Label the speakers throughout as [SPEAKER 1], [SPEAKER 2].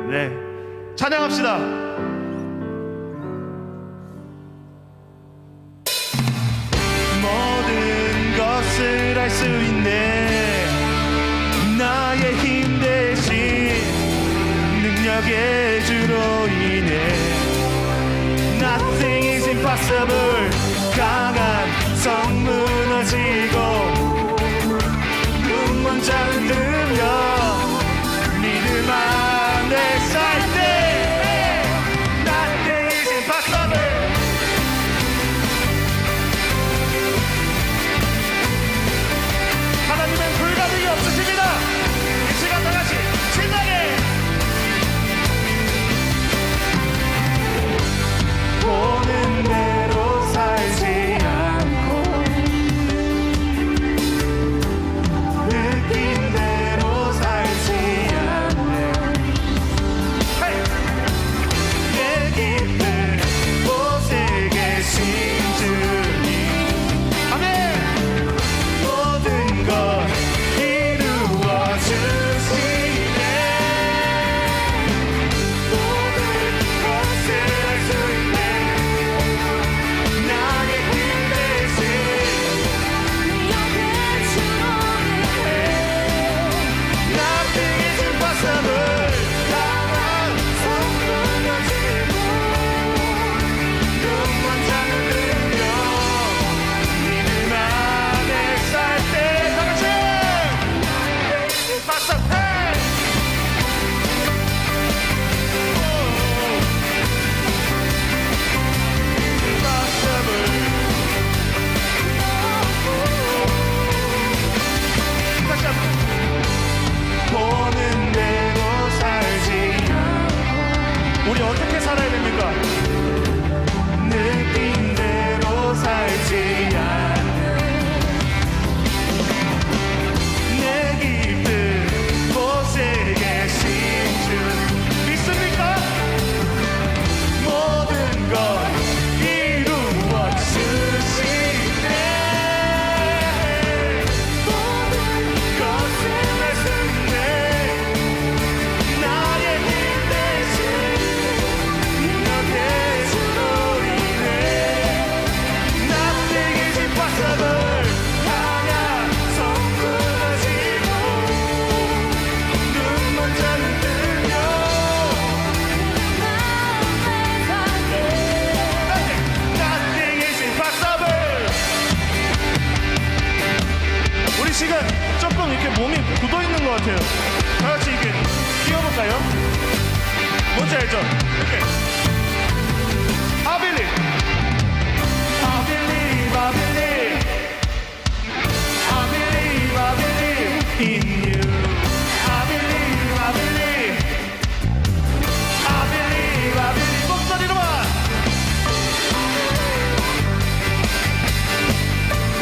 [SPEAKER 1] 네, 찬양합시다. 모든 것을 할 수 있네. 나의 힘 대신 능력의 주로 인해 Nothing is impossible. 강한 성 무너지고 눈 먼저 흔들며 믿음 안에 살 때 Nothing is impossible. 하나님은 불가능이 없으십니다. 이 시간 다 같이 신나게 보는 대로 살지 않고 느낀 대로 살지 않네. 내 깊은 곳에 계신 주님, 아멘. 모든 것 이루어 주시네. 모든 것을 할 수 있네. 나의 힘 대신 능력의 주로 인해 Nothing is impossible. 강한 성 무너지고 눈만 잠들며 믿음 안에 살 때 다 같이 박수. 헤이! 다시 한번. 보는 대로 살지 않고 우리 어떻게 살아야 됩니까? 느낀 대로 살지 않는 내 깊은 곳에 계신 주 믿습니까? 모든 것 이루어 주시네. 모든 것을 할 수 있네. 나의 힘 대신 능력의 주로 인해 Nothing is impossible. 강한 성 무너지고 눈만 잠들며 Nothing is impossible. 우리 지금 조금 이렇게 몸이 굳어 있는 것 같아요. 다 같이 이렇게 뛰어볼까요? 뭔지 알죠? 이렇게 I believe, I believe, I believe, I believe, I believe in you. I believe, I believe, I believe, I believe. 목소리로만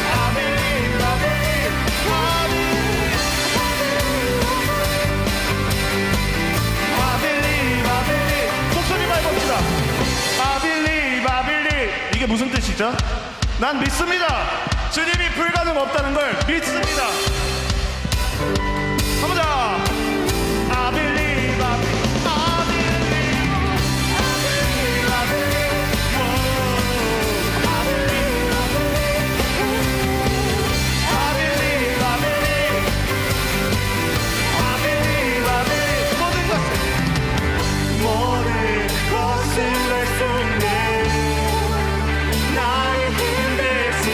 [SPEAKER 1] I believe, I believe, I believe, I believe, I believe. 목소리만 해봅시다. I believe, I believe. 이게 무슨 뜻이죠? 난 믿습니다. 주님이 불가능 없다는 걸 믿습니다. 한번 더. I believe, I believe, I believe, I believe, I believe. Whoa. I believe, I believe, I believe, I believe, I believe. 모든 것을 할 수 있네. 나의 힘 대신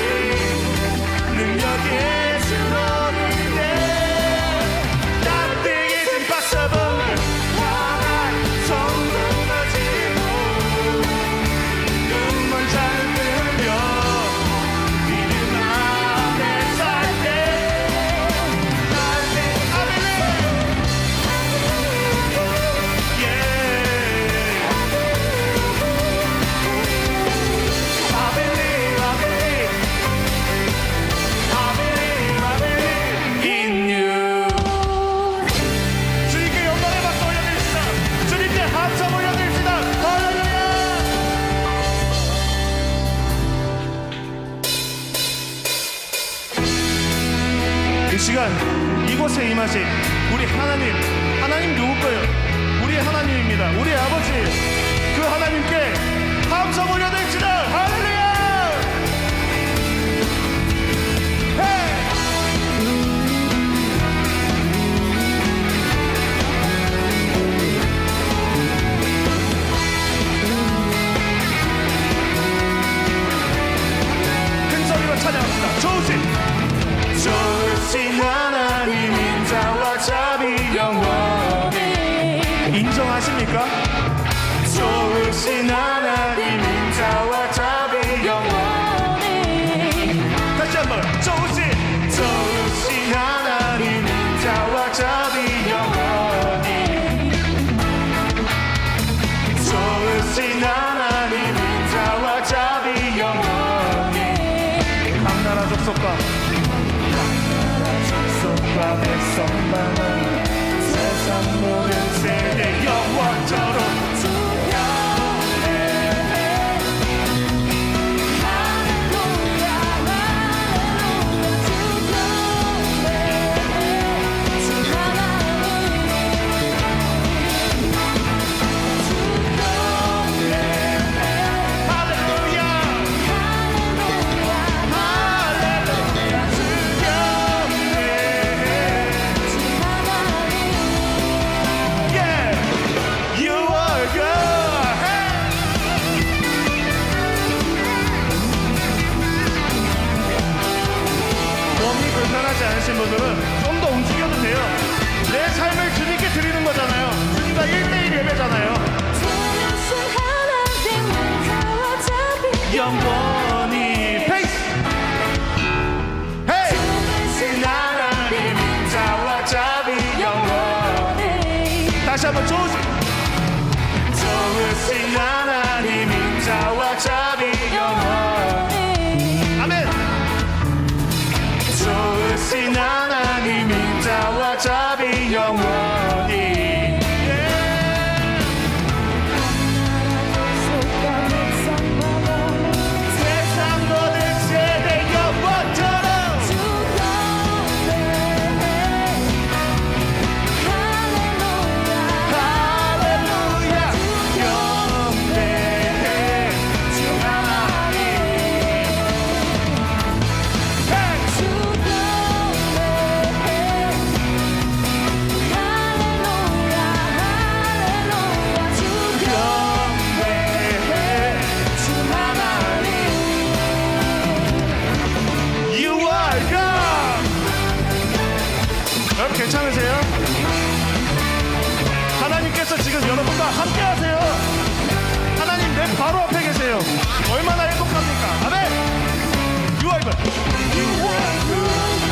[SPEAKER 1] 능력의 주로 인해 Nothing is impossible. 강한 성 무너지고 눈만 잠들며 믿음 안에 살 때 Nothing, I believe, yeah. I believe, I believe, I believe, I believe in you. 주님께 영광의 박수 올려드립시다. 주님께 함성 올려드립시다. 할렐루야. 이 시간 이곳에 임하신 우리 하나님 누구 거예요? 우리의 하나님입니다. 하나님께 함성 올려드립시다. 할렐루야. 헤이! 큰 소리로 찬양합시다. 좋으신 하나님 인자와 자비 영원히. 인정하십니까? 좋으신 하나님 인자와 자비 영원히. 다시 한번 좋으신 하나님 인자와 자비 영원히. 좋으신 하나님 인자와 자비 영원히. 강나라 족속과 백성만은 세상 모든 세대 영원토록 않으신 분들은 좀 더 움직여도 돼요. 내 삶을 주님께 드리는 거잖아요. 주님과 1대1 예배잖아요. 영원히 페이스. 헤이. 좋으신 하나님 인자와 자비 영원히. 다시 한번 좋으신 하나님 인자와 자비 영원히. 아멘. 좋으신 하나님 인자와 자비 영원히. 세상 모든 세대 영원토록. 할렐루야. 영원해 주 하나님. 여러분 괜찮으세요? 하나님께서 지금 여러분과 함께 하세요. 하나님 내 바로 앞에 계세요. 얼마나 행복합니까? 아멘. You are good. You are good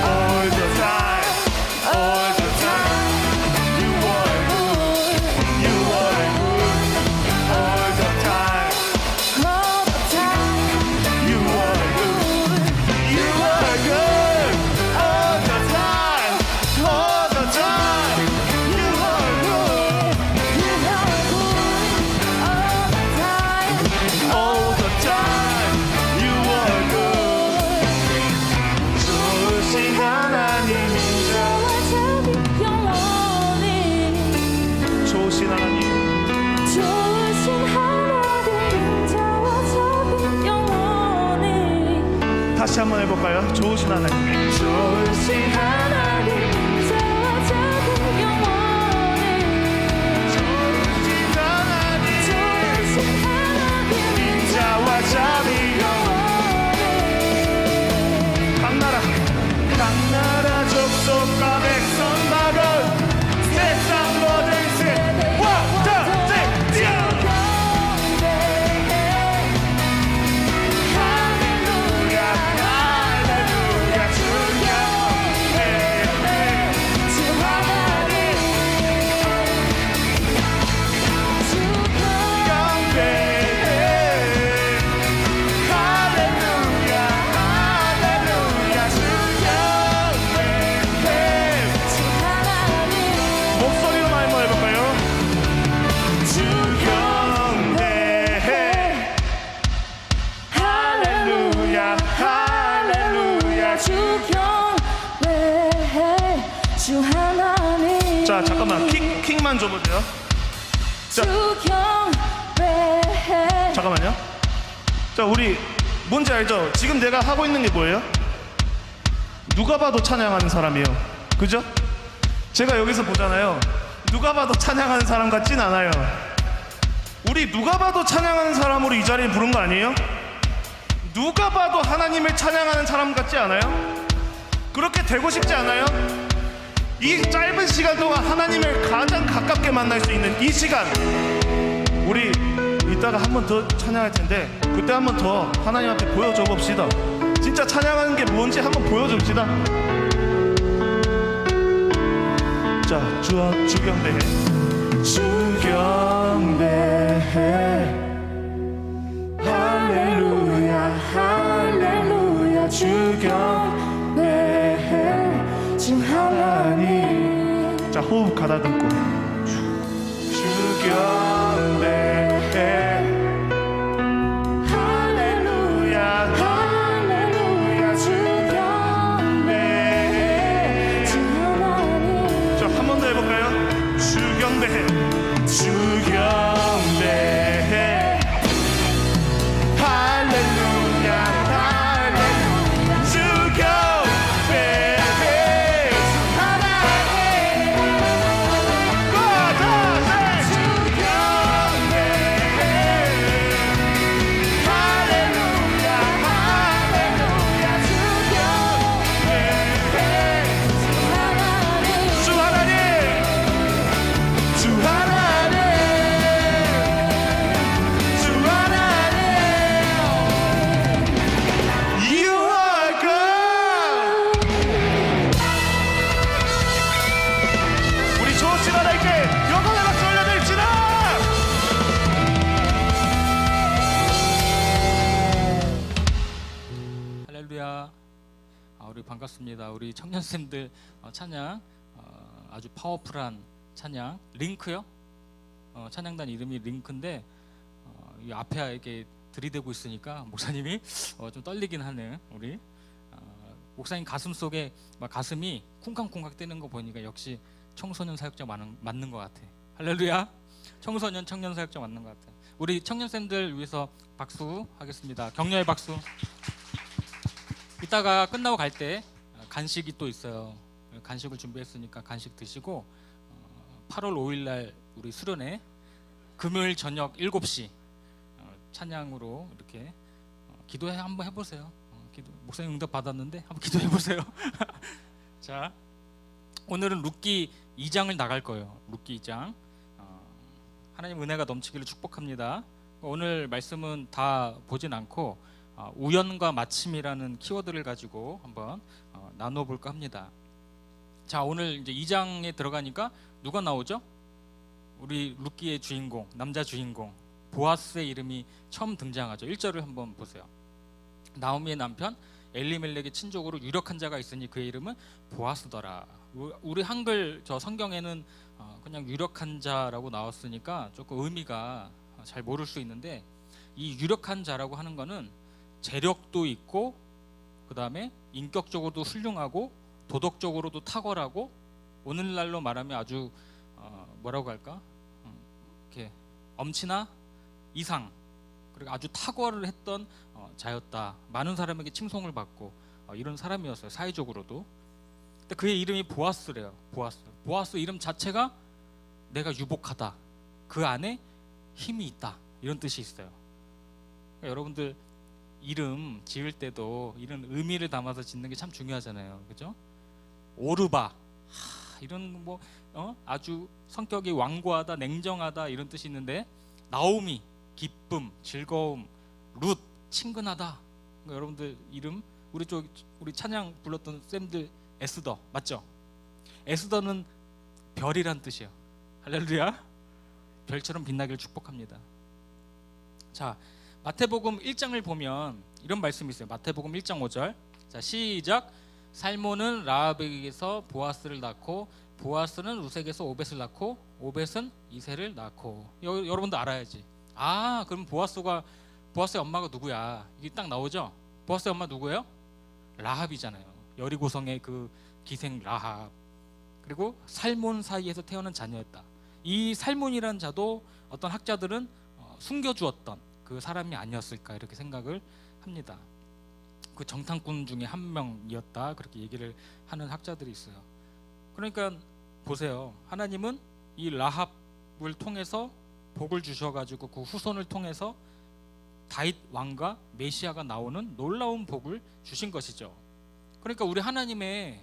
[SPEAKER 1] all the time. All the time. You are good. You are good all the time.
[SPEAKER 2] All the time.
[SPEAKER 1] You are good. You are good all the time. All the time. You are good.
[SPEAKER 2] You are good all the time.
[SPEAKER 1] All the time. You are good. 좋으신 하나님
[SPEAKER 2] 인자와 자비 영원히.
[SPEAKER 1] 좋으신 하나님.
[SPEAKER 2] 좋으신 하나님 인자와 자비 영원히.
[SPEAKER 1] 다시 한번 해볼까요? 좋으신 하나님. 좋으신 하나님.
[SPEAKER 2] 인자와 자비 영원히.
[SPEAKER 1] 좋으신 하나님.
[SPEAKER 2] 좋으신 하나님
[SPEAKER 1] 인자와 자비
[SPEAKER 2] 영원히.
[SPEAKER 1] 강나라 족속과 백성마을 세상 모든 세대 원투 쓰리 할렐루야 할렐루야 주 영원해 주 하나님 영원해 할렐루야 할렐루야 주 영원해. 목소리로 한번 해볼까요? 주 영원해 할렐루야 할렐루야
[SPEAKER 2] 주 영원해 주 하나님.
[SPEAKER 1] 자 잠깐만 킥만 줘보세요. 자
[SPEAKER 2] 주 영원해
[SPEAKER 1] 잠깐만요. 자, 우리 뭔지 알죠? 지금 내가 하고 있는 게 뭐예요? 누가 봐도 찬양하는 사람이에요. 그죠? 제가 여기서 보잖아요. 누가 봐도 찬양하는 사람 같진 않아요. 우리 누가 봐도 찬양하는 사람으로 이 자리에 부른 거 아니에요? 누가 봐도 하나님을 찬양하는 사람 같지 않아요? 그렇게 되고 싶지 않아요? 이 짧은 시간 동안 하나님을 가장 가깝게 만날 수 있는 이 시간, 우리 이따가 한 번 더 찬양할 텐데 그때 한 번 더 하나님 앞에 보여줘 봅시다. 진짜 찬양하는 게 뭔지 한번 보여줍시다. 자, 주경배해, 주경배해, 할렐루야 할렐루야, 주경배해 주 하나님. 자, 호흡 가다듬고 주경배해 할렐루야 할렐루야, 주경배해 주 하나님. 자, 한 번 더 해볼까요? 주경배해 주경배해 할렐루야 할렐루야, 주경배해 주 하나님.
[SPEAKER 3] 할렐루야. 우리 반갑습니다. 우리 청년쌤들 찬양 아주 파워풀한 찬양 링크요. 찬양단 이름이 링크인데 이 앞에 이렇게 들이대고 있으니까 목사님이 좀 떨리긴 하네. 우리 목사님 가슴 속에 막 가슴이 쿵쾅쿵쾅 뛰는 거 보니까 역시 청소년 사역자 맞는 것 같아. 할렐루야. 청소년 청년 사역자 맞는 것 같아. 우리 청년쌤들 위해서 박수 하겠습니다. 격려의 박수. 이따가 끝나고 갈 때 간식이 또 있어요. 간식을 준비했으니까 간식 드시고 8월 5일 날 우리 수련회 금요일 저녁 7시 찬양으로 이렇게 기도해 한번 해보세요. 기도. 목사님 응답 받았는데 한번 기도해 보세요. 자, 오늘은 룻기 2장을 나갈 거예요. 룻기 2장. 하나님 은혜가 넘치기를 축복합니다. 오늘 말씀은 다 보진 않고 우연과 마침이라는 키워드를 가지고 한번 나눠볼까 합니다. 자, 오늘 이제 2장에 들어가니까 누가 나오죠? 우리 룻기의 주인공, 남자 주인공 보아스의 이름이 처음 등장하죠. 1절을 한번 보세요. 나오미의 남편 엘리멜렉의 친족으로 유력한 자가 있으니 그의 이름은 보아스더라. 우리 한글 저 성경에는 그냥 유력한 자라고 나왔으니까 조금 의미가 잘 모를 수 있는데, 이 유력한 자라고 하는 거는 재력도 있고 그 다음에 인격적으로도 훌륭하고 도덕적으로도 탁월하고 오늘날로 말하면 아주 뭐라고 할까, 이렇게 엄친아 이상, 그리고 아주 탁월을 했던 자였다. 많은 사람에게 칭송을 받고 이런 사람이었어요. 사회적으로도. 근데 그의 이름이 보아스래요. 보아스 이름 자체가 내가 유복하다, 그 안에 힘이 있다, 이런 뜻이 있어요. 그러니까 여러분들 이름 지을 때도 이런 의미를 담아서 짓는 게 참 중요하잖아요. 그죠? 오르바, 이런 뭐 아주 성격이 완고하다, 냉정하다, 이런 뜻이 있는데, 나오미 기쁨, 즐거움, 룻 친근하다. 그러니까 여러분들 이름, 우리 찬양 불렀던 쌤들 에스더 맞죠? 에스더는 별이란 뜻이에요. 할렐루야. 별처럼 빛나기를 축복합니다. 자, 마태복음 1장을 보면 이런 말씀이 있어요. 마태복음 1장 5절. 자, 시작. 살몬은 라합에게서 보아스를 낳고, 보아스는 룻에게서 오벳을 낳고, 오벳은 이새를 낳고. 여러분도 알아야지. 그럼 보아스의 엄마가 누구야? 이게 딱 나오죠? 보아스의 엄마 누구예요? 라합이잖아요. 여리고성의 그 기생 라합. 그리고 살몬 사이에서 태어난 자녀였다. 이 살몬이라는 자도 어떤 학자들은 숨겨주었던, 그 사람이 아니었을까 이렇게 생각을 합니다. 그 정탐꾼 중에 한 명이었다 그렇게 얘기를 하는 학자들이 있어요. 그러니까 보세요. 하나님은 이 라합을 통해서 복을 주셔가지고 그 후손을 통해서 다윗 왕과 메시아가 나오는 놀라운 복을 주신 것이죠. 그러니까 우리 하나님의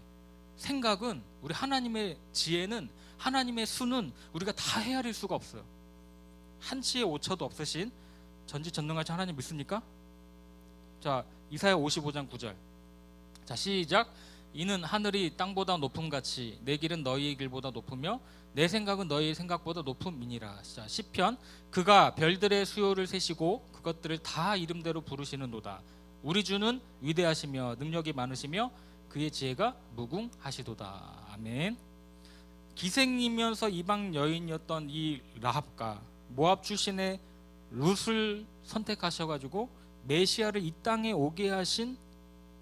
[SPEAKER 3] 생각은, 우리 하나님의 지혜는, 하나님의 수는 우리가 다 헤아릴 수가 없어요. 한치의 오차도 없으신 전지전능하신 하나님 믿습니까? 자, 이사야 55장 9절. 자, 시작. 이는 하늘이 땅보다 높음같이 내 길은 너희의 길보다 높으며 내 생각은 너희의 생각보다 높음이니라. 자, 시편. 그가 별들의 수요를 세시고 그것들을 다 이름대로 부르시는도다. 우리 주는 위대하시며 능력이 많으시며 그의 지혜가 무궁하시도다. 아멘. 기생이면서 이방 여인이었던 이 라합과 모압 출신의 룻을 선택하셔가지고 메시아를 이 땅에 오게 하신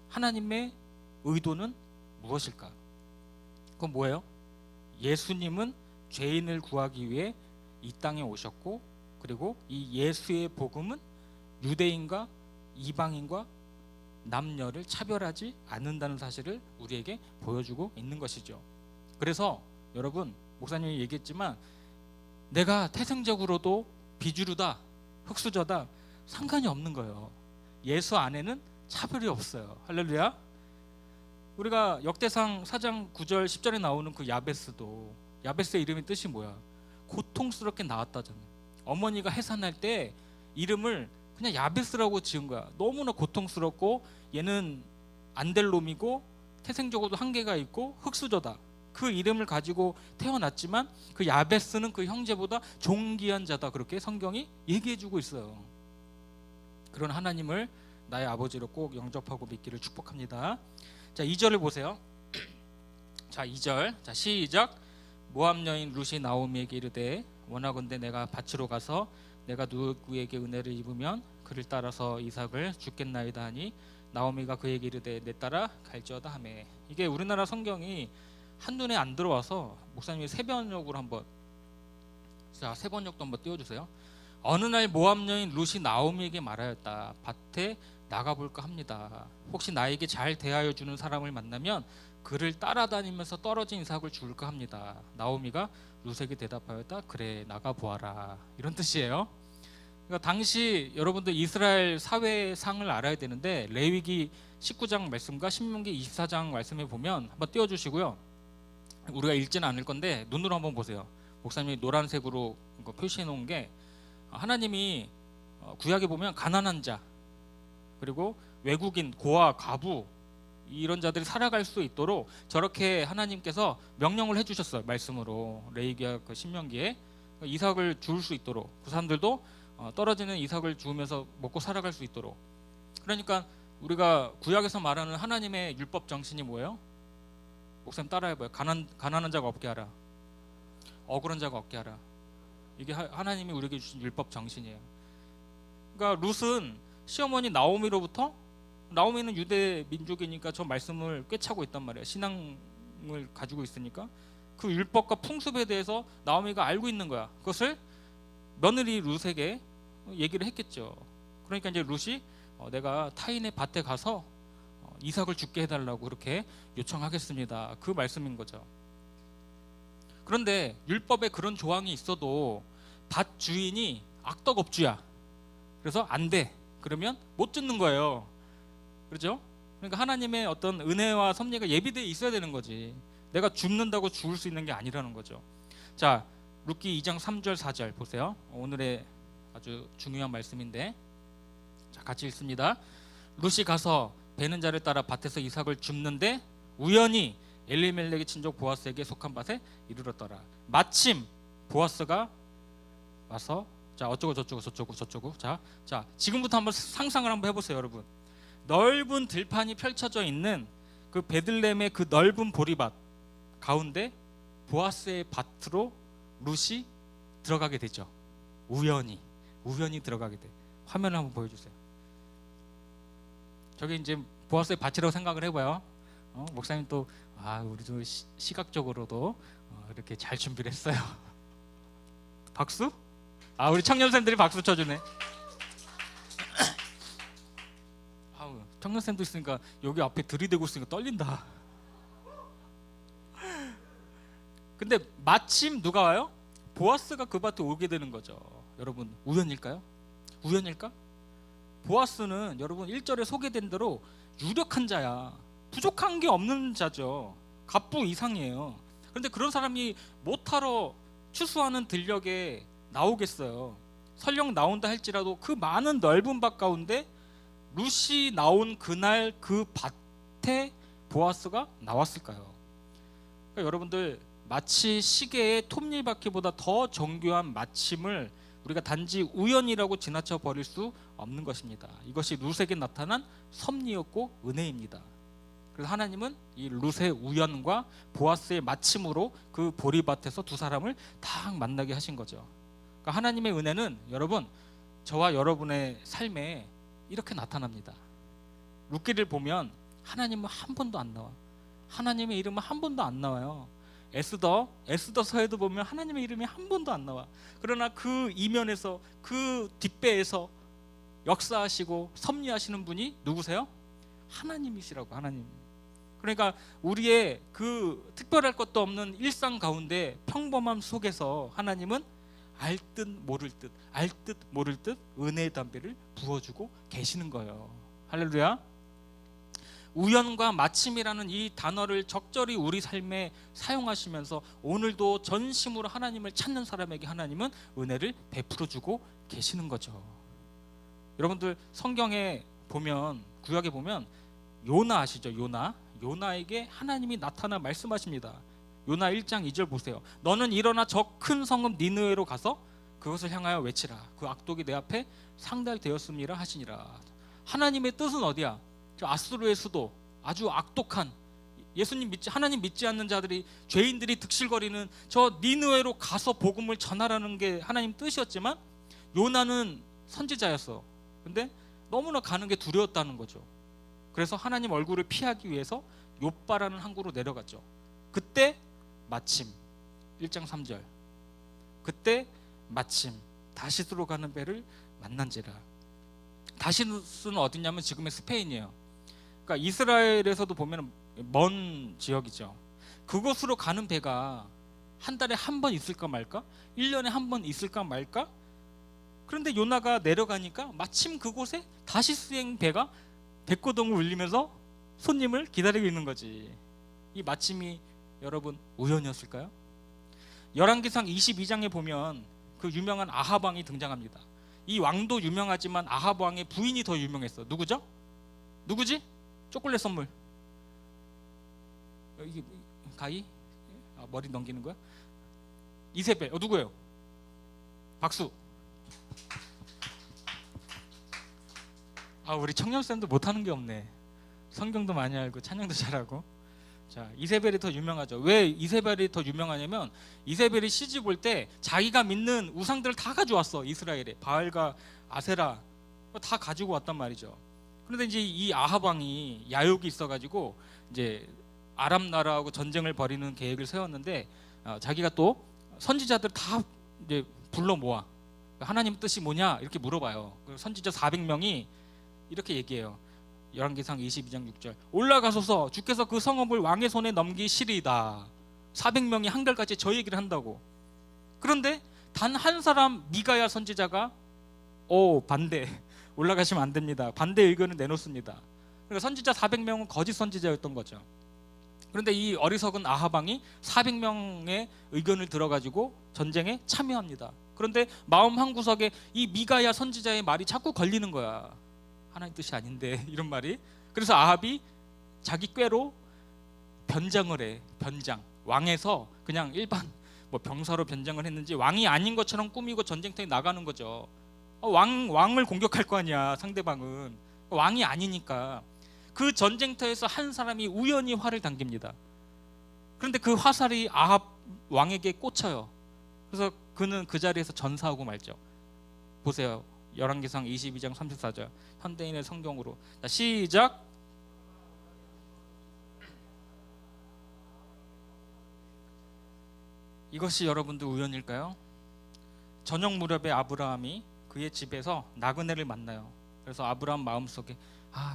[SPEAKER 3] 하나님의 의도는 무엇일까? 그건 뭐예요? 예수님은 죄인을 구하기 위해 이 땅에 오셨고, 그리고 이 예수의 복음은 유대인과 이방인과 남녀를 차별하지 않는다는 사실을 우리에게 보여주고 있는 것이죠. 그래서 여러분, 목사님이 얘기했지만 내가 태생적으로도 비주류다, 흑수저다 상관이 없는 거예요. 예수 안에는 차별이 없어요. 할렐루야. 우리가 역대상 4장 9절 10절에 나오는 그 야베스도, 야베스의 이름의 뜻이 뭐야? 고통스럽게 낳았다잖아요. 어머니가 해산할 때 이름을 그냥 야베스라고 지은 거야. 너무나 고통스럽고 얘는 안 될 놈이고 태생적으로도 한계가 있고 흑수저다. 그 이름을 가지고 태어났지만 그 야베스는 그 형제보다 존귀한 자다. 그렇게 성경이 얘기해주고 있어요. 그런 하나님을 나의 아버지로 꼭 영접하고 믿기를 축복합니다. 자, 2절을 보세요. 자, 2절. 자, 시작. 모압 여인 룻이 나오미에게 이르되 원하건대 내가 밭으로 가서 내가 누구에게 은혜를 입으면 그를 따라서 이삭을 죽겠나이다 하니 나오미가 그에게 이르되 내 따라 갈지어다 하매. 이게 우리나라 성경이 한눈에 안 들어와서 목사님이 새 번역으로 한번, 자, 새 번역도 한번 띄워주세요. 어느 날 모압 여인 룻이 나오미에게 말하였다. 밭에 나가볼까 합니다. 혹시 나에게 잘 대하여 주는 사람을 만나면 그를 따라다니면서 떨어진 이삭을 줄까 합니다. 나오미가 룻에게 대답하였다. 그래, 나가보아라. 이런 뜻이에요. 그러니까 당시 여러분들 이스라엘 사회상을 알아야 되는데 레위기 19장 말씀과 신명기 24장 말씀에 보면 한번 띄워주시고요. 우리가 읽지는 않을 건데 눈으로 한번 보세요. 목사님이 노란색으로 표시해 놓은 게, 하나님이 구약에 보면 가난한 자, 그리고 외국인, 고아, 과부 이런 자들이 살아갈 수 있도록 저렇게 하나님께서 명령을 해주셨어요. 말씀으로 레위기와 그 신명기에 이삭을 줄 수 있도록, 그 사람들도 떨어지는 이삭을 주우면서 먹고 살아갈 수 있도록. 그러니까 우리가 구약에서 말하는 하나님의 율법 정신이 뭐예요? 목사님 따라해봐요. 가난한 자가 없게 하라, 억울한 자가 없게 하라. 이게 하나님이 우리에게 주신 율법 정신이에요. 그러니까 룻은 시어머니 나오미로부터, 나오미는 유대 민족이니까 저 말씀을 꿰차고 있단 말이에요. 신앙을 가지고 있으니까 그 율법과 풍습에 대해서 나오미가 알고 있는 거야. 그것을 며느리 룻에게 얘기를 했겠죠. 그러니까 이제 룻이 내가 타인의 밭에 가서 이삭을 죽게 해달라고 그렇게 요청하겠습니다. 그 말씀인 거죠. 그런데 율법에 그런 조항이 있어도 밭 주인이 악덕업주야. 그래서 안 돼. 그러면 못 듣는 거예요. 그렇죠? 그러니까 하나님의 어떤 은혜와 섭리가 예비되어 있어야 되는 거지. 내가 죽는다고 죽을 수 있는 게 아니라는 거죠. 자, 룻기 2장 3절 4절 보세요. 오늘의 아주 중요한 말씀인데, 자, 같이 읽습니다. 룻이 가서 베는 자를 따라 밭에서 이삭을 줍는데 우연히 엘리멜렉의 친족 보아스에게 속한 밭에 이르렀더라. 마침 보아스가 와서, 자, 어쩌고 저쩌고. 자, 지금부터 한번 상상을 한번 해보세요, 여러분. 넓은 들판이 펼쳐져 있는 그 베들레헴의 그 넓은 보리밭 가운데 보아스의 밭으로 룻이 들어가게 되죠. 우연히 들어가게 돼. 화면을 한번 보여주세요. 저게 이제 보아스의 밭이라고 생각을 해봐요. 목사님 또 우리도 시각적으로도 이렇게 잘 준비를 했어요. 박수? 우리 청년생들이 박수 쳐주네. 청년쌤도 있으니까 여기 앞에 들이대고 있으니까 떨린다. 근데 마침 누가 와요? 보아스가 그 밭에 오게 되는 거죠. 여러분, 우연일까요? 우연일까? 보아스는 여러분 1절에 소개된 대로 유력한 자야. 부족한 게 없는 자죠. 갑부 이상이에요. 그런데 그런 사람이 못하러 추수하는 들녘에 나오겠어요. 설령 나온다 할지라도 그 많은 넓은 밭 가운데 룻이 나온 그날 그 밭에 보아스가 나왔을까요? 그러니까 여러분들, 마치 시계의 톱니바퀴보다 더 정교한 마침을 우리가 단지 우연이라고 지나쳐 버릴 수 없는 것입니다. 이것이 룻에게 나타난 섭리였고 은혜입니다. 그래서 하나님은 이 룻의 우연과 보아스의 마침으로 그 보리밭에서 두 사람을 딱 만나게 하신 거죠. 그러니까 하나님의 은혜는 여러분, 저와 여러분의 삶에 이렇게 나타납니다. 룻기를 보면 하나님은 한 번도 안 나와. 하나님의 이름은 한 번도 안 나와요. 에스더서에도 보면 하나님의 이름이 한 번도 안 나와. 그러나 그 이면에서, 그 뒷배에서 역사하시고 섭리하시는 분이 누구세요? 하나님이시라고. 하나님. 그러니까 우리의 그 특별할 것도 없는 일상 가운데 평범함 속에서 하나님은 알 듯 모를 듯, 알 듯 모를 듯 은혜의 담배를 부어주고 계시는 거예요. 할렐루야. 우연과 마침이라는 이 단어를 적절히 우리 삶에 사용하시면서 오늘도 전심으로 하나님을 찾는 사람에게 하나님은 은혜를 베풀어주고 계시는 거죠. 여러분들, 성경에 보면, 구약에 보면 요나 아시죠? 요나에게 하나님이 나타나 말씀하십니다. 요나 1장 2절 보세요. 너는 일어나 저 큰 성읍 니느웨로 가서 그것을 향하여 외치라. 그 악독이 내 앞에 상달되었음이라 하시니라. 하나님의 뜻은 어디야? 저 아수르의 수도, 아주 악독한 하나님 믿지 않는 자들이, 죄인들이 득실거리는 저 니느웨로 가서 복음을 전하라는 게 하나님 뜻이었지만 요나는 선지자였어. 근데 너무나 가는 게 두려웠다는 거죠. 그래서 하나님 얼굴을 피하기 위해서 욥바라는 항구로 내려갔죠. 그때 마침 1장 3절, 그때 마침 다시스로 가는 배를 만난지라. 다시스는 어디냐면 지금의 스페인이에요. 그러니까 이스라엘에서도 보면 먼 지역이죠. 그곳으로 가는 배가 한 달에 한 번 있을까 말까? 1년에 한 번 있을까 말까? 그런데 요나가 내려가니까 마침 그곳에 다시스행 배가 백고동을 울리면서 손님을 기다리고 있는 거지. 이 마침이 여러분 우연이었을까요? 열왕기상 22장에 보면 그 유명한 아합 왕이 등장합니다. 이 왕도 유명하지만 아합 왕의 부인이 더 유명했어. 누구죠? 누구지? 초콜릿 선물. 이게 가희? 머리 넘기는 거야? 이세벨. 누구예요? 박수. 우리 청년쌤도 못하는 게 없네. 성경도 많이 알고 찬양도 잘하고. 자, 이세벨이 더 유명하죠. 왜 이세벨이 더 유명하냐면 이세벨이 시집 올 때 자기가 믿는 우상들을 다 가져왔어. 이스라엘에 바알과 아세라 다 가지고 왔단 말이죠. 그런데 이제 이 아합 왕이 야욕이 있어가지고 이제 아람 나라하고 전쟁을 벌이는 계획을 세웠는데 자기가 또 선지자들 다 이제 불러 모아. 하나님 뜻이 뭐냐 이렇게 물어봐요. 선지자 400명이 이렇게 얘기해요. 열왕기상 22장 6절. 올라가소서, 주께서 그 성읍을 왕의 손에 넘기시리이다. 400명이 한결같이 저 얘기를 한다고. 그런데 단 한 사람 미가야 선지자가 반대, 올라가시면 안 됩니다. 반대 의견을 내놓습니다. 그러니까 선지자 400명은 거짓 선지자였던 거죠. 그런데 이 어리석은 아합 왕이 400명의 의견을 들어가지고 전쟁에 참여합니다. 그런데 마음 한구석에 이 미가야 선지자의 말이 자꾸 걸리는 거야. 하나님 뜻이 아닌데 이런 말이. 그래서 아합이 자기 꾀로 변장을 해. 변장. 왕에서 그냥 일반 병사로 변장을 했는지 왕이 아닌 것처럼 꾸미고 전쟁터에 나가는 거죠. 왕을 공격할 거 아니야, 상대방은. 왕이 아니니까. 그 전쟁터에서 한 사람이 우연히 활을 당깁니다. 그런데 그 화살이 아합 왕에게 꽂혀요. 그래서 그는 그 자리에서 전사하고 말죠. 보세요. 열왕기상 22장 34절. 현대인의 성경으로. 자, 시작. 이것이 여러분들 우연일까요? 저녁 무렵에 아브라함이 그의 집에서 나그네를 만나요. 그래서 아브라함 마음속에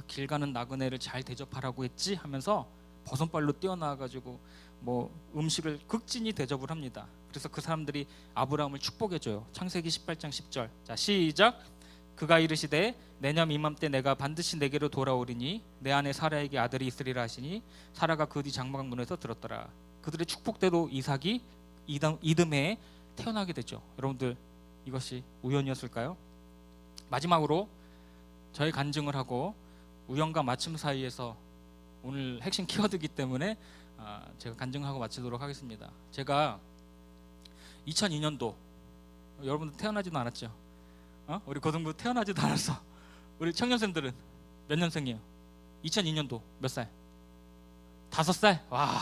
[SPEAKER 3] 길 가는 나그네를 잘 대접하라고 했지 하면서 버선발로 뛰어나와가지고 뭐 음식을 극진히 대접을 합니다. 그래서 그 사람들이 아브라함을 축복해줘요. 창세기 18장 10절. 자, 시작. 그가 이르시되 내년 이맘때 내가 반드시 내게로 돌아오리니 내 아내 사라에게 아들이 있으리라 하시니 사라가 그 뒤 장막문에서 들었더라. 그들의 축복대로 이삭이 이듬해에 태어나게 되죠. 여러분들, 이것이 우연이었을까요? 마지막으로 저의 간증을 하고 우연과 맞춤 사이에서 오늘 핵심 키워드이기 때문에 제가 간증하고 마치도록 하겠습니다. 제가 2002년도, 여러분들 태어나지도 않았죠? 우리 고등부 태어나지도 않았어. 우리 청년생들은 몇 년생이에요? 2002년도 몇 살? 5살? 와,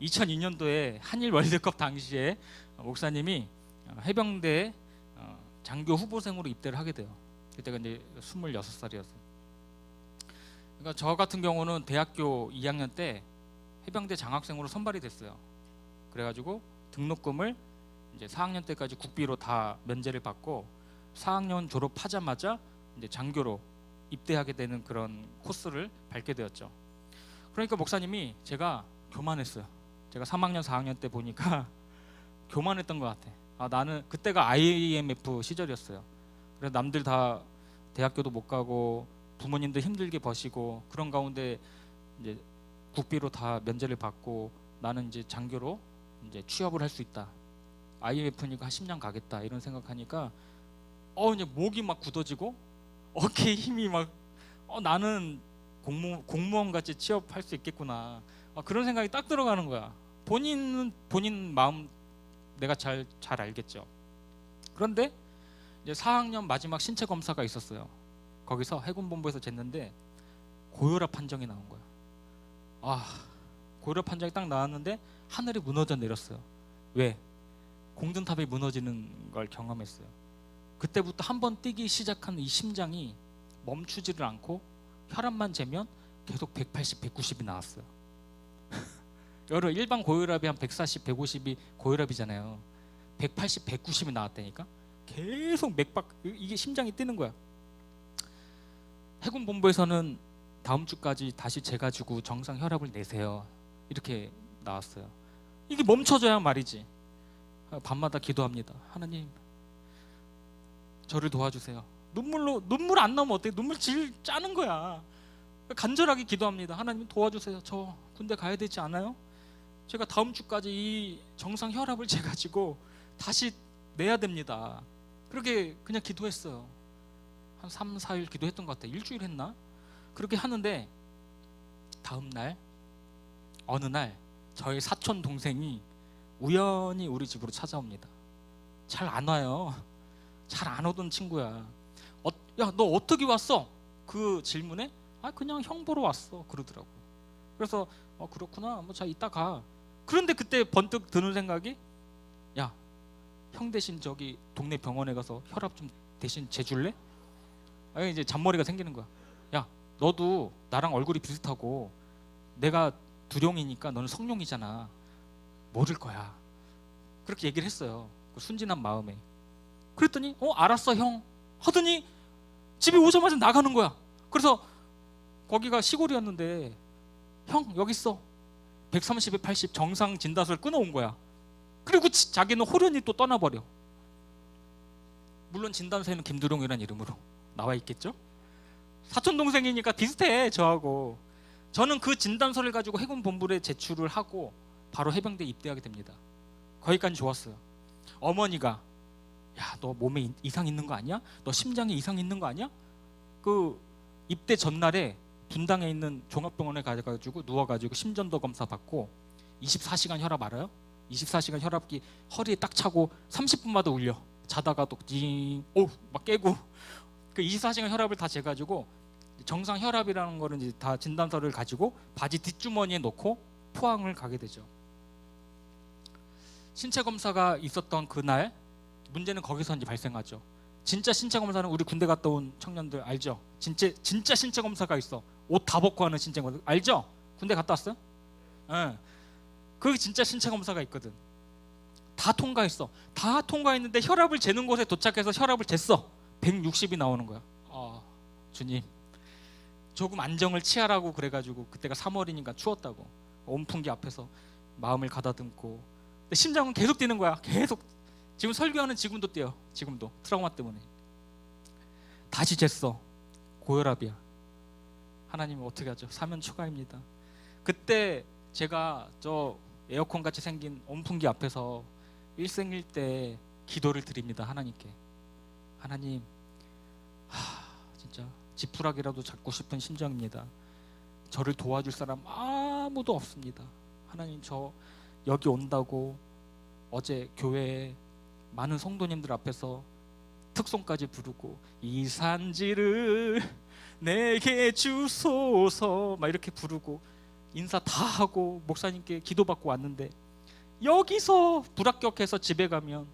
[SPEAKER 3] 2002년도에 한일 월드컵 당시에 목사님이 해병대 장교 후보생으로 입대를 하게 돼요. 그때가 이제 26살이었어요. 그러니까 저 같은 경우는 대학교 2학년 때 해병대 장학생으로 선발이 됐어요. 그래가지고 등록금을 이제 4학년 때까지 국비로 다 면제를 받고 4학년 졸업하자마자 이제 장교로 입대하게 되는 그런 코스를 밟게 되었죠. 그러니까 목사님이 제가 교만했어요. 제가 3학년 4학년 때 보니까 교만했던 것 같아. 나는 그때가 IMF 시절이었어요. 그래서 남들 다 대학교도 못 가고 부모님들 힘들게 버시고 그런 가운데 이제 국비로 다 면제를 받고 나는 이제 장교로 이제 취업을 할 수 있다. IMF니까 한 10년 가겠다 이런 생각하니까 이제 목이 막 굳어지고 어깨에 힘이 막 나는 공무원 같이 취업할 수 있겠구나. 그런 생각이 딱 들어가는 거야. 본인 마음 내가 잘 알겠죠. 그런데 이제 4학년 마지막 신체 검사가 있었어요. 거기서 해군본부에서 쟀는데 고혈압 판정이 나온 거야. 고혈압 판정이 딱 나왔는데 하늘이 무너져 내렸어요. 왜? 공든탑이 무너지는 걸 경험했어요. 그때부터 한번 뛰기 시작한 이 심장이 멈추지를 않고 혈압만 재면 계속 180, 190이 나왔어요. 여러 일반 고혈압이 한 140, 150이 고혈압이잖아요. 180, 190이 나왔다니까. 계속 이게 심장이 뛰는 거야. 해군 본부에서는 다음 주까지 다시 재가지고 정상 혈압을 내세요. 이렇게 나왔어요. 이게 멈춰져야 말이지. 밤마다 기도합니다. 하나님, 저를 도와주세요. 눈물 안 나오면 어때? 눈물 질 짜는 거야. 간절하게 기도합니다. 하나님 도와주세요. 저 군대 가야 되지 않아요? 제가 다음 주까지 이 정상 혈압을 재가지고 다시 내야 됩니다. 그렇게 그냥 기도했어요. 한 3, 4일 기도했던 것 같아요. 일주일 했나? 그렇게 하는데 다음 날 어느 날 저의 사촌 동생이 우연히 우리 집으로 찾아옵니다. 잘 안 와요. 잘 안 오던 친구야. 야, 너 어떻게 왔어? 그 질문에 그냥 형 보러 왔어 그러더라고. 그래서 그렇구나. 뭐 자 이따 가. 그런데 그때 번뜩 드는 생각이, 야, 형 대신 저기 동네 병원에 가서 혈압 좀 대신 재줄래? 이제 잔머리가 생기는 거야. 야, 너도 나랑 얼굴이 비슷하고 내가 두룡이니까 너는 성룡이잖아. 모를 거야. 그렇게 얘기를 했어요. 그 순진한 마음에. 그랬더니 알았어 형 하더니 집에 오자마자 나가는 거야. 그래서 거기가 시골이었는데 형 여기 있어. 130에 80 정상 진단서를 끊어온 거야. 그리고 자기는 호련히 또 떠나버려. 물론 진단서에는 김두룡이라는 이름으로 나와 있겠죠. 사촌 동생이니까 비슷해 저하고. 저는 그 진단서를 가지고 해군 본부에 제출을 하고 바로 해병대에 입대하게 됩니다. 거기까지 좋았어요. 어머니가, 야, 너 몸에 이상 있는 거 아니야? 너 심장에 이상 있는 거 아니야? 그 입대 전날에 분당에 있는 종합병원에 가가지고 누워가지고 심전도 검사 받고 24시간 혈압 알아요? 24시간 혈압기 허리에 딱 차고 30분마다 울려. 자다가도 막 깨고. 그 24시간 혈압을 다 재가지고 정상 혈압이라는 거는 이제 다 진단서를 가지고 바지 뒷주머니에 넣고 포항을 가게 되죠. 신체 검사가 있었던 그날 문제는 거기서 이제 발생하죠. 진짜 신체 검사는 우리 군대 갔다 온 청년들 알죠? 진짜 신체 검사가 있어. 옷 다 벗고 하는 신체 검사 알죠? 군대 갔다 왔어요? 네. 그게 진짜 신체 검사가 있거든. 다 통과했어. 다 통과했는데 혈압을 재는 곳에 도착해서 혈압을 쟀어. 160이 나오는 거야. 주님, 조금 안정을 취하라고 그래가지고 그때가 3월이니까 추웠다고 온풍기 앞에서 마음을 가다듬고 근데 심장은 계속 뛰는 거야. 계속. 지금 설교하는 지금도 뛰어. 지금도 트라우마 때문에. 다시 쟀어. 고혈압이야. 하나님 어떻게 하죠? 사면 초가입니다. 그때 제가 저 에어컨 같이 생긴 온풍기 앞에서 일생일대 기도를 드립니다. 하나님께. 하나님, 진짜 지푸라기라도 잡고 싶은 심정입니다. 저를 도와줄 사람 아무도 없습니다. 하나님, 저 여기 온다고 어제 교회에 많은 성도님들 앞에서 특송까지 부르고 이 산지를 내게 주소서 막 이렇게 부르고 인사 다 하고 목사님께 기도받고 왔는데 여기서 불합격해서 집에 가면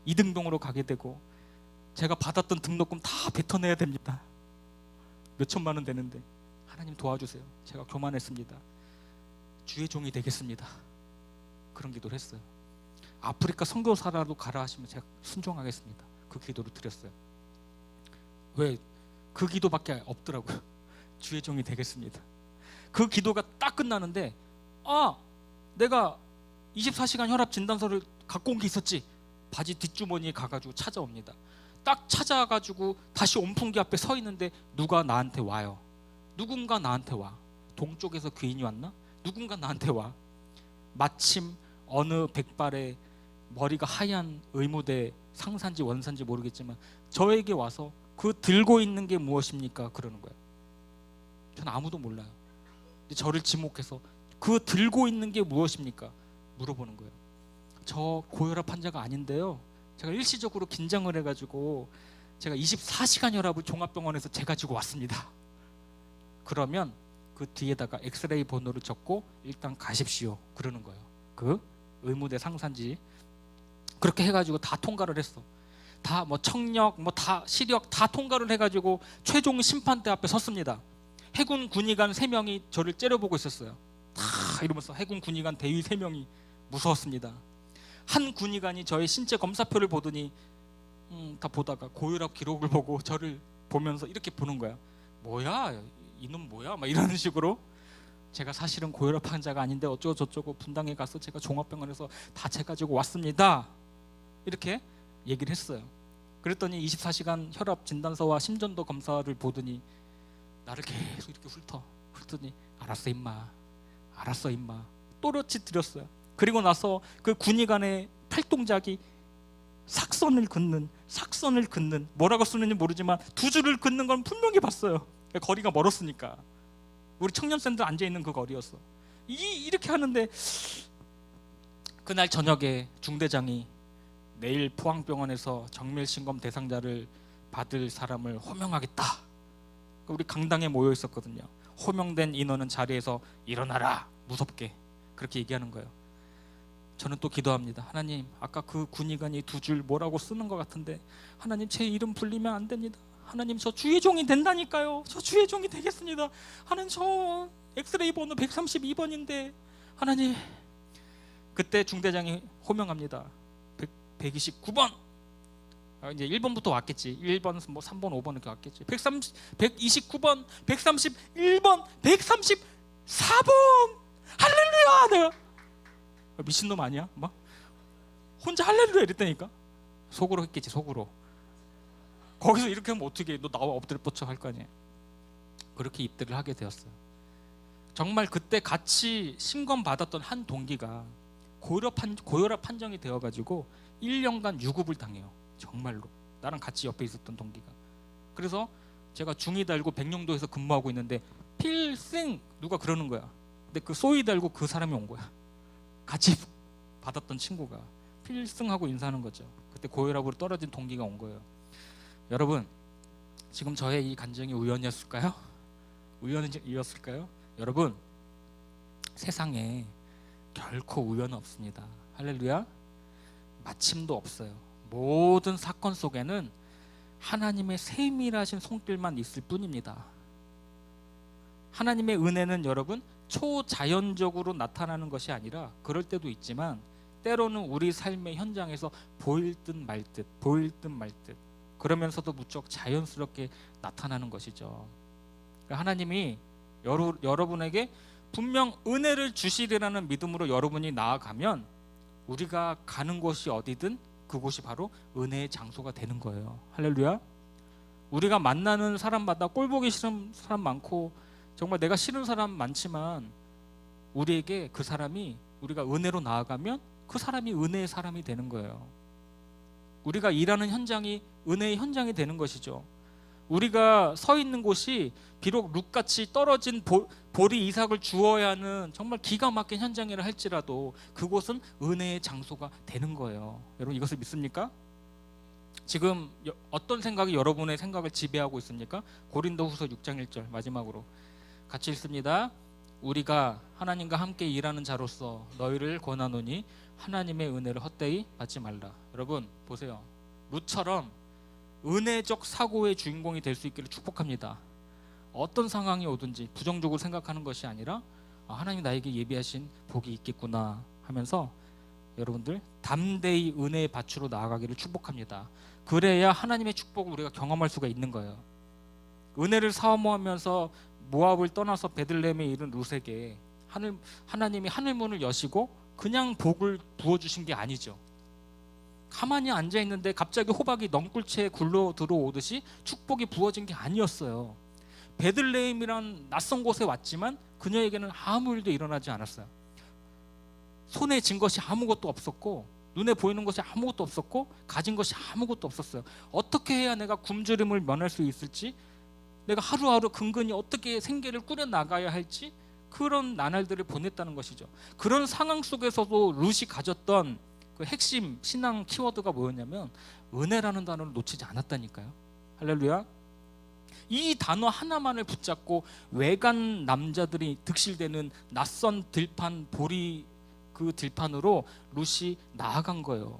[SPEAKER 3] 이등병으로 가게 되고 제가 받았던 등록금 다 뱉어내야 됩니다. 몇 천만 원 되는데 하나님 도와주세요. 제가 교만했습니다. 주의 종이 되겠습니다. 그런 기도를 했어요. 아프리카 선교사라도 가라 하시면 제가 순종하겠습니다. 그 기도를 드렸어요. 왜? 그 기도밖에 없더라고요. 주의 종이 되겠습니다. 그 기도가 딱 끝나는데 내가 24시간 혈압 진단서를 갖고 온 게 있었지. 바지 뒷주머니에 가가지고 찾아옵니다. 딱 찾아가지고 다시 온풍기 앞에 서 있는데 누가 나한테 와요. 누군가 나한테 와. 동쪽에서 귀인이 왔나? 누군가 나한테 와. 마침 어느 백발의 머리가 하얀 의무대 상사인지 원사인지 모르겠지만 저에게 와서 그 들고 있는 게 무엇입니까? 그러는 거예요. 저는 아무도 몰라요. 근데 저를 지목해서 그 들고 있는 게 무엇입니까? 물어보는 거예요. 저 고혈압 환자가 아닌데요. 제가 일시적으로 긴장을 해가지고 제가 24시간 혈압을 종합병원에서 재가지고 왔습니다. 그러면 그 뒤에다가 엑스레이 번호를 적고 일단 가십시오. 그러는 거예요. 그 의무대 상사인지 그렇게 해가지고 다 통과를 했어. 다 뭐 청력, 뭐 다 시력 다 통과를 해가지고 최종 심판대 앞에 섰습니다. 해군 군의관 3명이 저를 째려보고 있었어요. 다 이러면서 해군 군의관 대위 3명이 무서웠습니다. 한 군의관이 저의 신체 검사표를 보더니 다 보다가 고혈압 기록을 보고 저를 보면서 이렇게 보는 거야. 뭐야 이놈 뭐야 막 이런 식으로. 제가 사실은 고혈압 환자가 아닌데 어쩌고 저쩌고 분당에 가서 제가 종합병원에서 다 재가지고 왔습니다. 이렇게 얘기를 했어요. 그랬더니 24시간 혈압 진단서와 심전도 검사를 보더니 나를 계속 이렇게 훑더니 알았어 임마, 알았어 임마 또렷이 드렸어요. 그리고 나서 그 군의관의 팔동작이 삭선을 긋는 뭐라고 쓰는지 모르지만 2줄을 긋는 건 분명히 봤어요. 거리가 멀었으니까. 우리 청년생들 앉아있는 그 거리였어. 이렇게 하는데 그날 저녁에 중대장이 내일 포항병원에서 정밀신검 대상자를 받을 사람을 호명하겠다. 우리 강당에 모여 있었거든요. 호명된 인원은 자리에서 일어나라 무섭게 그렇게 얘기하는 거예요. 저는 또 기도합니다. 하나님, 아까 그 군의관이 2줄 뭐라고 쓰는 것 같은데 하나님 제 이름 불리면 안 됩니다. 하나님 저 주의 종이 된다니까요. 저 주의 종이 되겠습니다. 하나님 저 엑스레이 번호 132번인데 하나님. 그때 중대장이 호명합니다. 129번. 이제 1번부터 왔겠지. 1번, 뭐 3번, 5번 이렇게 왔겠지. 129번, 131번, 134번. 할렐루야. 내가 미친놈 아니야? 막 혼자 할렐루야 이랬다니까. 속으로 했겠지. 속으로. 거기서 이렇게 하면 어떻게 해? 너 나와 엎드려 뻗쳐 할 거 아니야. 그렇게 입대를 하게 되었어요. 정말 그때 같이 신검 받았던 한 동기가 고혈압 판정이 되어가지고 1년간 유급을 당해요. 정말로. 나랑 같이 옆에 있었던 동기가. 그래서 제가 중이 달고 백령도에서 근무하고 있는데 필승 누가 그러는 거야. 근데 그 소위 달고 그 사람이 온 거야. 같이 받았던 친구가 필승하고 인사하는 거죠. 그때 고혈압으로 떨어진 동기가 온 거예요. 여러분, 지금 저의 이 간증이 우연이었을까요? 우연이었을까요? 여러분, 세상에 결코 우연은 없습니다. 할렐루야. 마침도 없어요. 모든 사건 속에는 하나님의 세밀하신 손길만 있을 뿐입니다. 하나님의 은혜는 여러분 초자연적으로 나타나는 것이 아니라 그럴 때도 있지만 때로는 우리 삶의 현장에서 보일 듯 말 듯 그러면서도 무척 자연스럽게 나타나는 것이죠. 하나님이 여러분에게 분명 은혜를 주시리라는 믿음으로 여러분이 나아가면 우리가 가는 곳이 어디든 그곳이 바로 은혜의 장소가 되는 거예요. 할렐루야. 우리가 만나는 사람마다 꼴보기 싫은 사람 많고 정말 내가 싫은 사람 많지만 우리에게 그 사람이 우리가 은혜로 나아가면 그 사람이 은혜의 사람이 되는 거예요. 우리가 일하는 현장이 은혜의 현장이 되는 것이죠. 우리가 서 있는 곳이 비록 룻같이 떨어진 보리 이삭을 주어야 하는 정말 기가 막힌 현장이라 할지라도 그곳은 은혜의 장소가 되는 거예요. 여러분 이것을 믿습니까? 지금 어떤 생각이 여러분의 생각을 지배하고 있습니까? 고린도후서 6장 1절 마지막으로 같이 읽습니다. 우리가 하나님과 함께 일하는 자로서 너희를 권하노니 하나님의 은혜를 헛되이 받지 말라. 여러분 보세요. 룻처럼 은혜적 사고의 주인공이 될 수 있기를 축복합니다. 어떤 상황이 오든지 부정적으로 생각하는 것이 아니라 하나님이 나에게 예비하신 복이 있겠구나 하면서 여러분들 담대히 은혜의 밭으로 나아가기를 축복합니다. 그래야 하나님의 축복을 우리가 경험할 수가 있는 거예요. 은혜를 사모하면서 모압을 떠나서 베들레헴에 이른 룻에게 하나님이 하늘문을 여시고 그냥 복을 부어주신 게 아니죠. 가만히 앉아있는데 갑자기 호박이 넝굴채에 굴러 들어오듯이 축복이 부어진 게 아니었어요. 베들레헴이란 낯선 곳에 왔지만 그녀에게는 아무 일도 일어나지 않았어요. 손에 쥔 것이 아무것도 없었고 눈에 보이는 것이 아무것도 없었고 가진 것이 아무것도 없었어요. 어떻게 해야 내가 굶주림을 면할 수 있을지, 내가 하루하루 근근히 어떻게 생계를 꾸려나가야 할지 그런 나날들을 보냈다는 것이죠. 그런 상황 속에서도 룻이 가졌던 그 핵심 신앙 키워드가 뭐였냐면 은혜라는 단어를 놓치지 않았다니까요. 할렐루야. 이 단어 하나만을 붙잡고 외간 남자들이 득실되는 낯선 들판 보리 그 들판으로 룻이 나아간 거예요.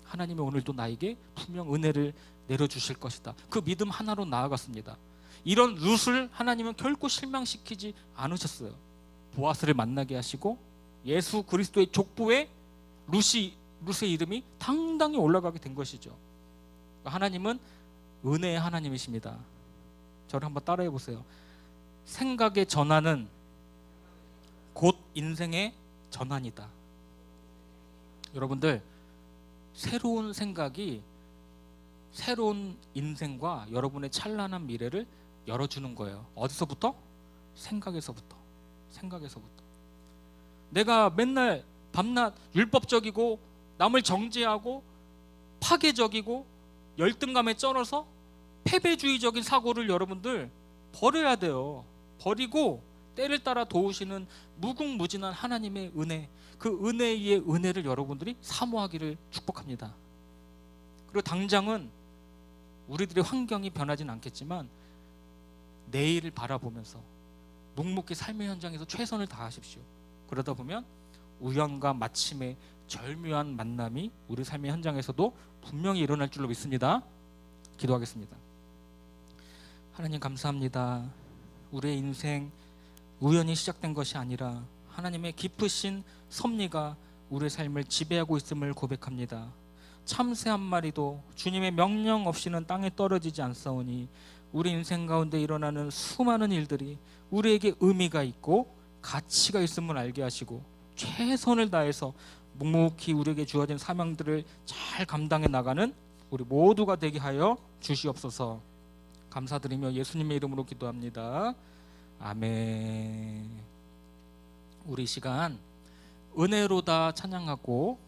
[SPEAKER 3] 하나님이 오늘도 나에게 분명 은혜를 내려주실 것이다. 그 믿음 하나로 나아갔습니다. 이런 룻을 하나님은 결코 실망시키지 않으셨어요. 보아스를 만나게 하시고 예수 그리스도의 족보에 룻의 이름이 당당히 올라가게 된 것이죠. 하나님은 은혜의 하나님이십니다. 저를 한번 따라해 보세요. 생각의 전환은 곧 인생의 전환이다. 여러분들 새로운 생각이 새로운 인생과 여러분의 찬란한 미래를 열어주는 거예요. 어디서부터? 생각에서부터. 내가 맨날 밤낮 율법적이고 남을 정죄하고 파괴적이고 열등감에 쩔어서 패배주의적인 사고를 여러분들 버려야 돼요. 버리고 때를 따라 도우시는 무궁무진한 하나님의 은혜, 그 은혜의 은혜를 여러분들이 사모하기를 축복합니다. 그리고 당장은 우리들의 환경이 변하진 않겠지만 내일을 바라보면서 묵묵히 삶의 현장에서 최선을 다하십시오. 그러다 보면 우연과 마침의 절묘한 만남이 우리 삶의 현장에서도 분명히 일어날 줄로 믿습니다. 기도하겠습니다. 하나님 감사합니다. 우리의 인생 우연히 시작된 것이 아니라 하나님의 깊으신 섭리가 우리의 삶을 지배하고 있음을 고백합니다. 참새 한 마리도 주님의 명령 없이는 땅에 떨어지지 않사오니 우리 인생 가운데 일어나는 수많은 일들이 우리에게 의미가 있고 가치가 있음을 알게 하시고 최선을 다해서 묵묵히 우리에게 주어진 사명들을 잘 감당해 나가는 우리 모두가 되게 하여 주시옵소서. 감사드리며 예수님의 이름으로 기도합니다. 아멘. 우리 시간 은혜로다 찬양하고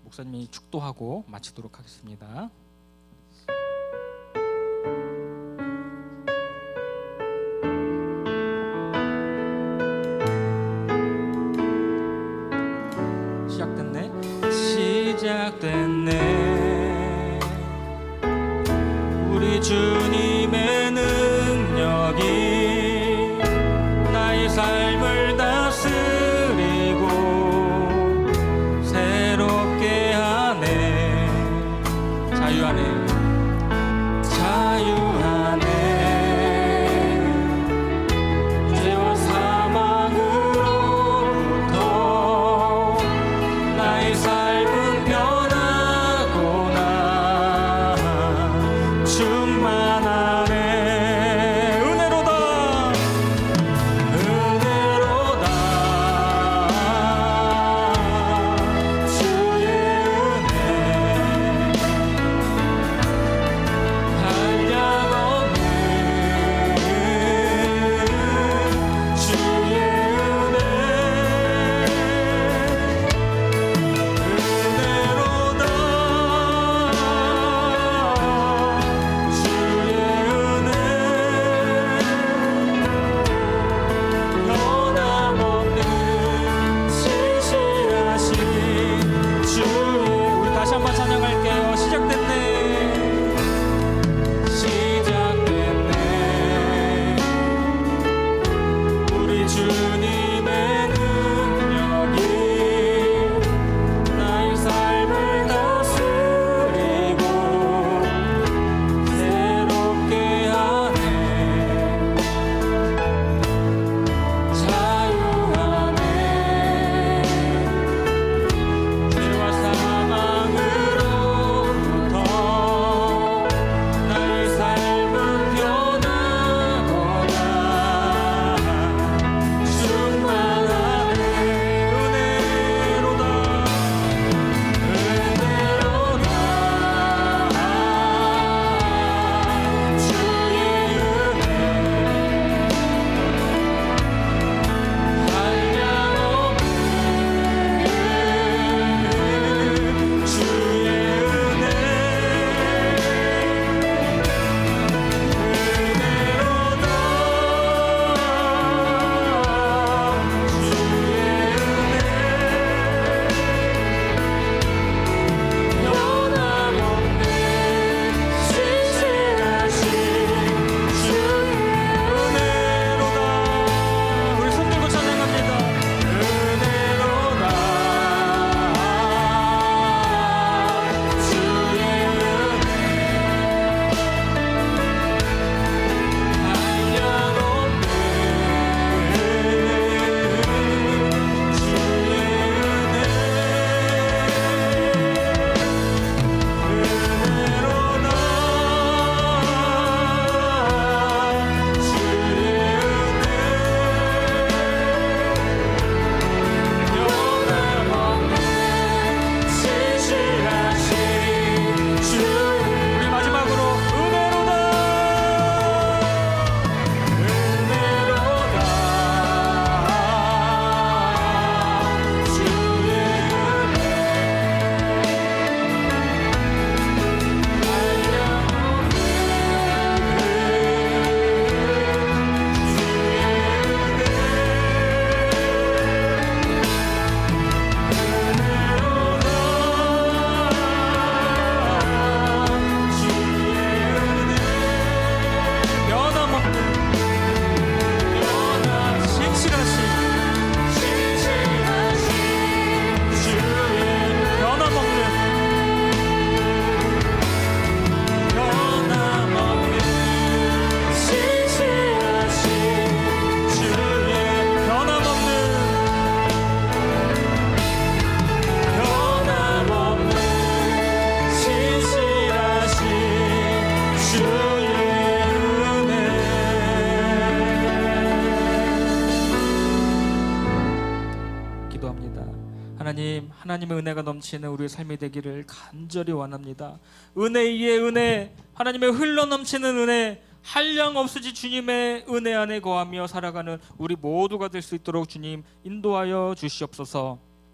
[SPEAKER 3] 목사님이 축도하고 마치도록 하겠습니다. 시작됐네. 우리 주님의 능력이 나의 삶을 다스리고 새롭게 하네. 자유하네. 죄와 사망으로부터 나의 삶은 변하구나. 충만하네. 은혜로다. 하나님의 은혜가 넘치는 우리의 삶이 되기를 간절히 원합니다. 은혜 위에 은혜, 하나님의 흘러 넘치는 은혜, 한량 없으지 주님의 은혜 안에 거하며 살아가는 우리 모두가 될 수 있도록 주님 인도하여 주시옵소서.